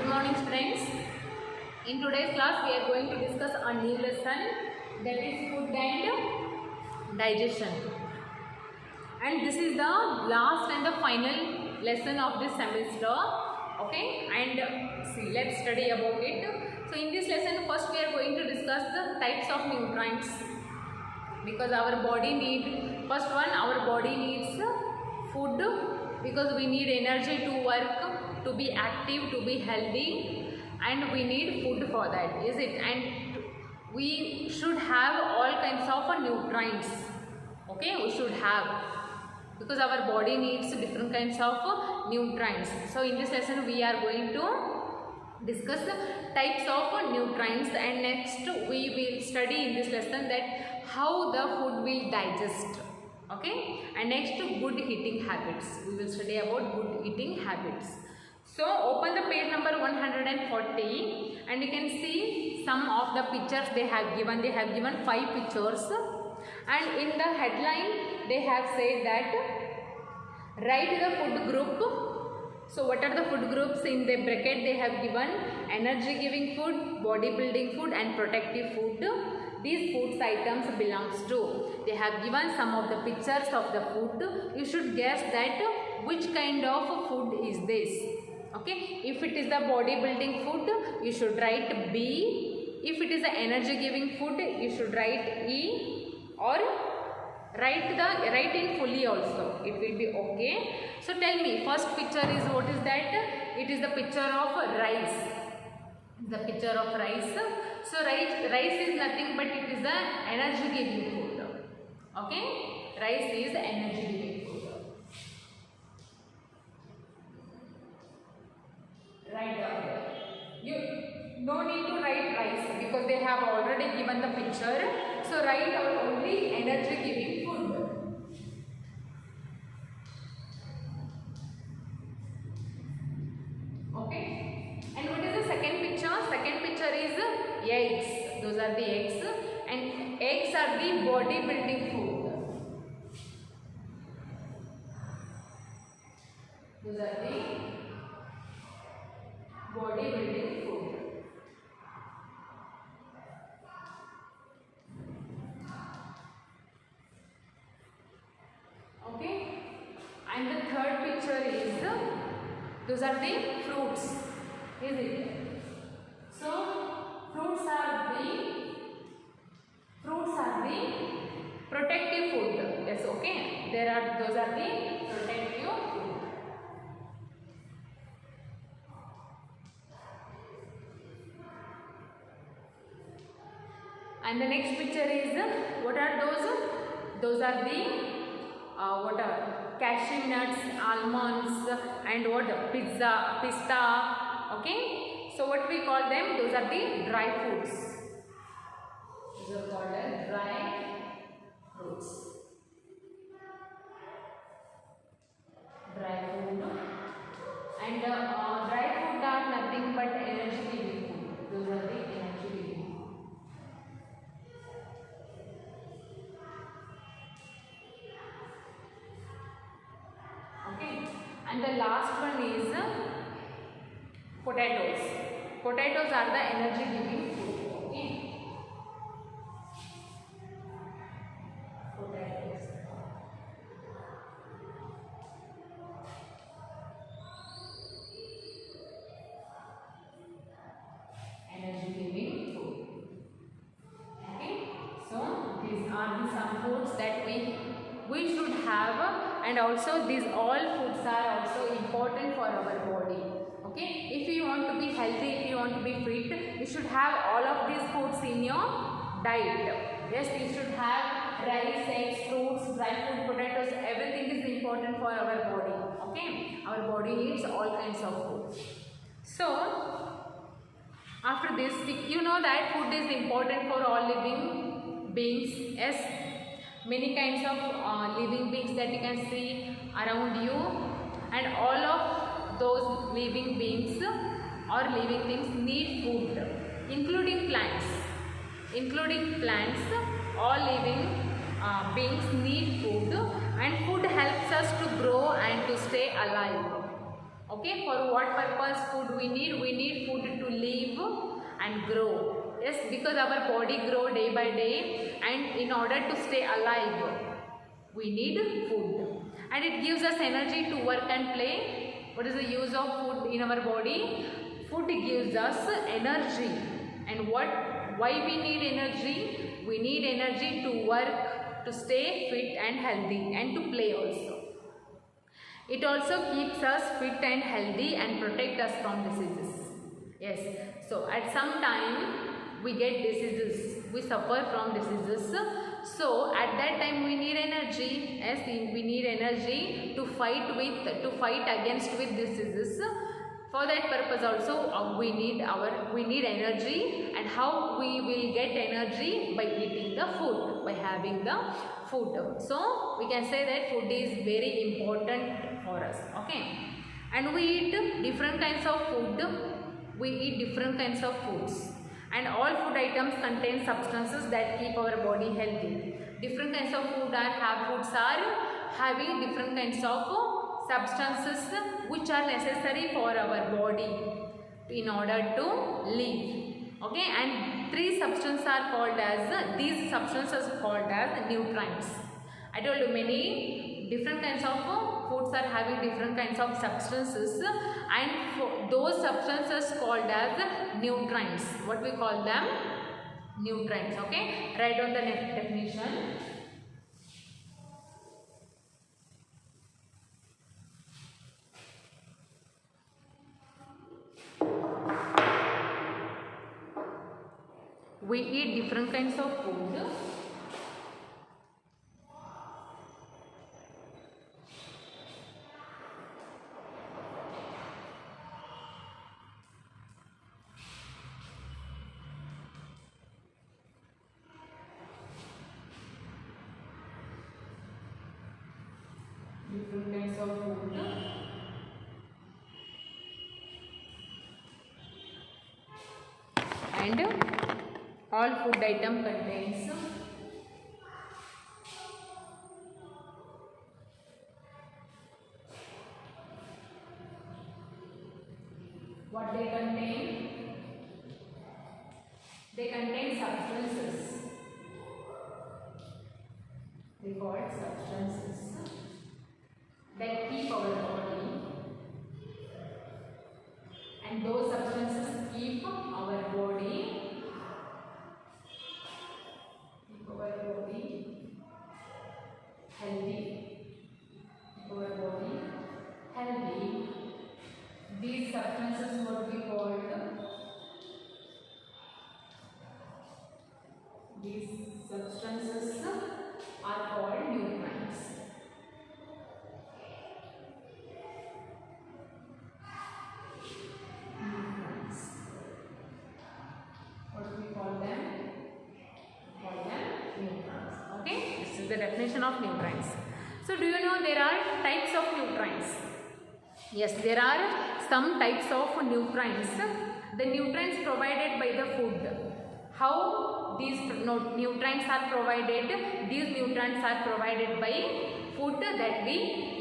Good morning students. In today's class we are going to discuss a new lesson, that is food and digestion. And this is the last and the final lesson of this semester. Okay, and see, let's study about it. So in this lesson first we are going to discuss the types of nutrients, because our body needs, first one, our body needs food because we need energy to work, to be active, to be healthy, and we need food for that, is it? And we should have all kinds of nutrients. Okay, we should have, because our body needs different kinds of nutrients. So in this lesson we are going to discuss the types of nutrients, and next we will study in this lesson that how the food will digest. Okay, and next good eating habits, we will study about good eating habits. So open the page number 140 and you can see some of the pictures they have given. They have given 5 pictures, and in the headline they have said that write the food group. So what are the food groups? In the bracket they have given energy giving food, body building food and protective food. These food items belongs to. They have given some of the pictures of the food. You should guess that which kind of food is this. Okay, if it is the body building food, you should write B. If it is the energy giving food, you should write E, or write in fully also, it will be okay. So tell me, first picture is, what is that? It is the picture of rice. The picture of rice. So rice is nothing but it is the energy giving food. Okay, rice is energy giving food. Right down there. You no need to write rice because they have already given the picture. So write only energy giving food. Okay. And what is the second picture? Second picture is eggs. Those are the eggs. And eggs are the body building food. Those are the body building food. Okay, and the third picture is those are the fruits, is it? So fruits are the protective food. Yes, okay. Those are the protective food. And the next picture is, what are those? Those are the cashew nuts, almonds, and what? Pista. Okay. So what we call them? Those are the dry foods. Those are called as dry fruits. Dry food. And dry food are nothing but energy giving food. Those are the energy giving food. Okay, and the last one is potatoes. Potatoes are the energy giving food. Okay, potatoes. Energy giving food. Okay, so these are the some foods that we should have. And also these all foods are also important for our body. Okay, if you want to be healthy, if you want to be fit, you should have all of these foods in your diet. Yes, you should have rice, eggs, fruits, dry food, potatoes. Everything is important for our body. Okay, our body needs all kinds of food. So after this, you know that food is important for all living beings. Yes, many kinds of living beings that you can see around you, and all of those living beings or living things need food, including plants. All living beings need food, and food helps us to grow and to stay alive. Okay, for what purpose food we need? We need food to live and grow. Yes, because our body grow day by day, and in order to stay alive we need food, and it gives us energy to work and play. What is the use of food in our body? Food gives us energy. And why we need energy? We need energy to work, to stay fit and healthy, and to play also. It also keeps us fit and healthy and protect us from diseases. Yes, so at some time we get diseases, we suffer from diseases. So at that time we need energy. Yes, we need energy to fight against with diseases. For that purpose also we need energy. And how we will get energy? By eating the food, by having the food. So we can say that food is very important for us. Okay, and we eat different kinds of food. We eat different kinds of foods, and all food items contain substances that keep our body healthy. Different kinds of foods are having different kinds of substances which are necessary for our body in order to live. Okay, and these substances are called as nutrients. I told you many different kinds of foods are having different kinds of substances, and those substances called as nutrients. What we call them? Nutrients. Okay, write down the definition. We eat different kinds of food. Different kinds of food. And all food item contains what they contain? They contain substances. They call it substances that keep our body, and those substances keep our body healthy. These substances what we called? These substances are called nutrients. What do we call them? We call them nutrients. Okay, this is the definition of nutrients. So do you know there are types of nutrients? Yes, there are some types of nutrients. The nutrients provided by the food. How these nutrients are provided? These nutrients are provided by food that we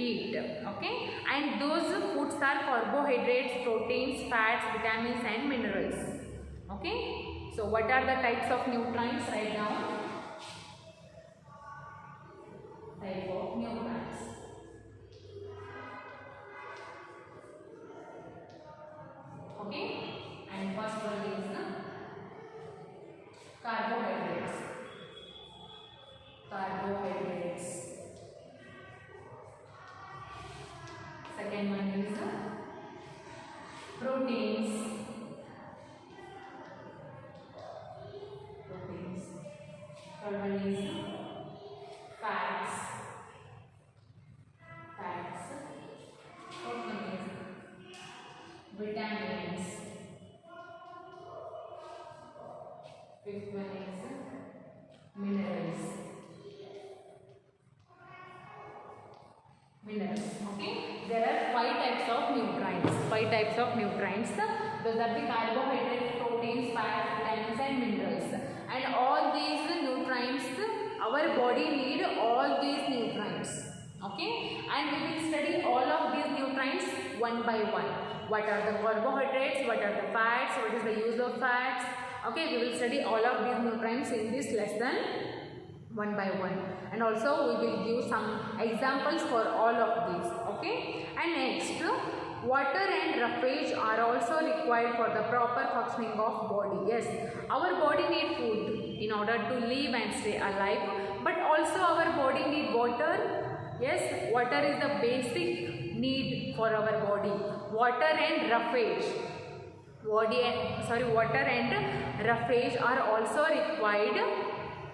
eat. Okay, and those foods are carbohydrates, proteins, fats, vitamins and minerals. Okay, so what are the types of nutrients? Write down. Type of nutrients. Okay, and first one is carbohydrates. Second one is proteins. Third one is fats. Fourth one is vitamins. Fifth one is minerals. Okay, there are 5 types of nutrients. Those are the carbohydrates, proteins, fats, vitamins and minerals. And all these nutrients, our body need all these nutrients. Okay, and we will study all of these nutrients one by one. What are the carbohydrates, what are the fats, what is the use of fats. Okay, we will study all of these nutrients in this lesson one by one, and also we will give some examples for all of these. Okay, and next, water and roughage are also required for the proper functioning of body. Yes, our body need food in order to live and stay alive, but also our body need water. Yes, water is the basic need for our body. Water and roughage, water and roughage are also required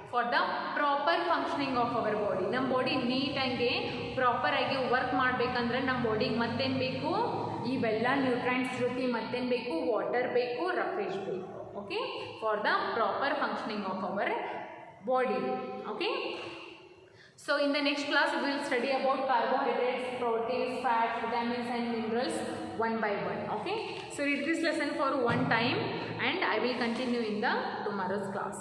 for the proper functioning of our body. ನಮ್ಮ body ನೀಟಾಗಿ proper ಆಗಿ work ಮಾಡಬೇಕಂದ್ರೆ ನಮ್ಮ ಬಾಡಿಗೆ ಮತ್ತೇನು ಬೇಕು, ಇವೆಲ್ಲ nutrients ಜೊತೆ ಮತ್ತೇನು ಬೇಕು, ವಾಟರ್ ಬೇಕು, ರಫೇಜ್ ಬೇಕು. Okay, for the proper functioning of our body. Okay, so in the next class we will study about carbohydrates, proteins, fats, vitamins and minerals one by one. Okay, so read this lesson for one time and I will continue in the tomorrow's class.